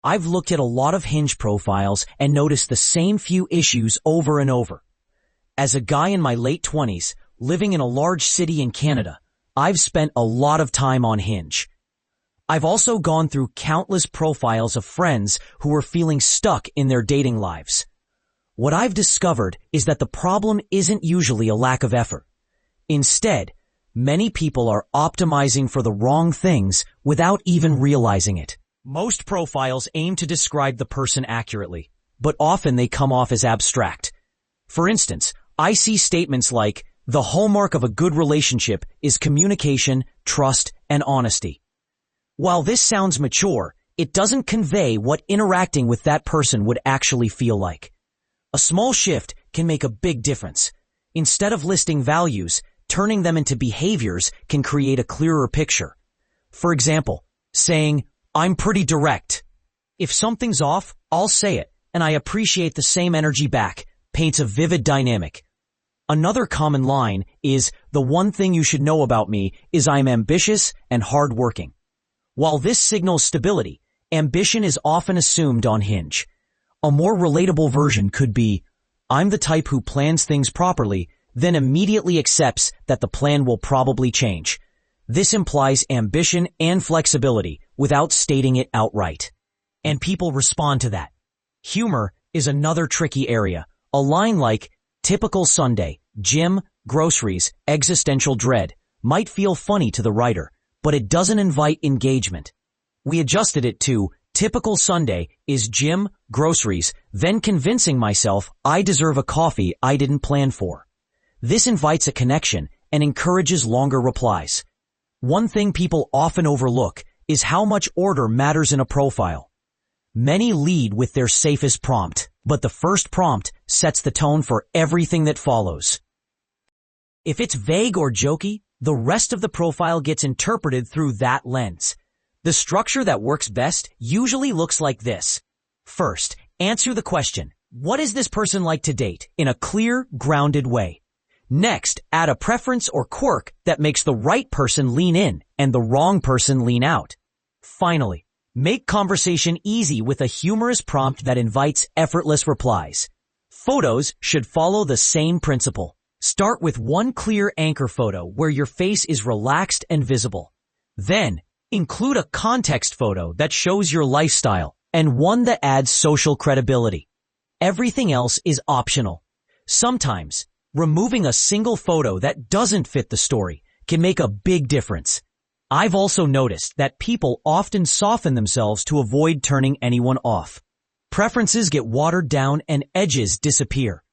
I've looked at a lot of Hinge profiles and noticed the same few issues over and over. As a guy in my late 20s, living in a large city in Canada, I've spent a lot of time on Hinge. I've also gone through countless profiles of friends who were feeling stuck in their dating lives. What I've discovered is that the problem isn't usually a lack of effort. Instead, many people are optimizing for the wrong things without even realizing it. Most profiles aim to describe the person accurately, but often they come off as abstract. For instance, I see statements like, "The hallmark of a good relationship is communication, trust, and honesty." While this sounds mature, it doesn't convey what interacting with that person would actually feel like. A small shift can make a big difference. Instead of listing values, turning them into behaviors can create a clearer picture. For example, saying, "I'm pretty direct. If something's off, I'll say it, and I appreciate the same energy back," paints a vivid dynamic. Another common line is, "The one thing you should know about me is I'm ambitious and hardworking." While this signals stability, ambition is often assumed on Hinge. A more relatable version could be, "I'm the type who plans things properly, then immediately accepts that the plan will probably change." This implies ambition and flexibility without stating it outright. And people respond to that. Humor is another tricky area. A line like, "Typical Sunday, gym, groceries, existential dread," might feel funny to the writer, but it doesn't invite engagement. We adjusted it to, "Typical Sunday is gym, groceries, then convincing myself I deserve a coffee I didn't plan for." This invites a connection and encourages longer replies. One thing people often overlook is how much order matters in a profile. Many lead with their safest prompt, but the first prompt sets the tone for everything that follows. If it's vague or jokey, the rest of the profile gets interpreted through that lens. The structure that works best usually looks like this. First, answer the question, "What is this person like to date?" in a clear, grounded way. Next, add a preference or quirk that makes the right person lean in and the wrong person lean out. Finally, make conversation easy with a humorous prompt that invites effortless replies. Photos should follow the same principle. Start with one clear anchor photo where your face is relaxed and visible. Then, include a context photo that shows your lifestyle and one that adds social credibility. Everything else is optional. Sometimes, removing a single photo that doesn't fit the story can make a big difference. I've also noticed that people often soften themselves to avoid turning anyone off. Preferences get watered down and edges disappear.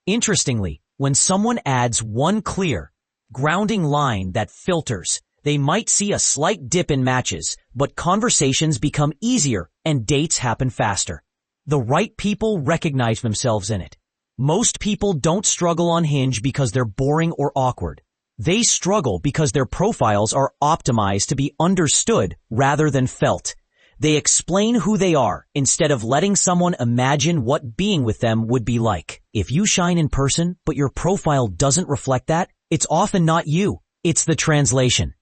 Interestingly, when someone adds one clear, grounding line that filters, they might see a slight dip in matches, but conversations become easier and dates happen faster. The right people recognize themselves in it. Most people don't struggle on Hinge because they're boring or awkward. They struggle because their profiles are optimized to be understood rather than felt. They explain who they are instead of letting someone imagine what being with them would be like. If you shine in person, but your profile doesn't reflect that, it's often not you. It's the translation.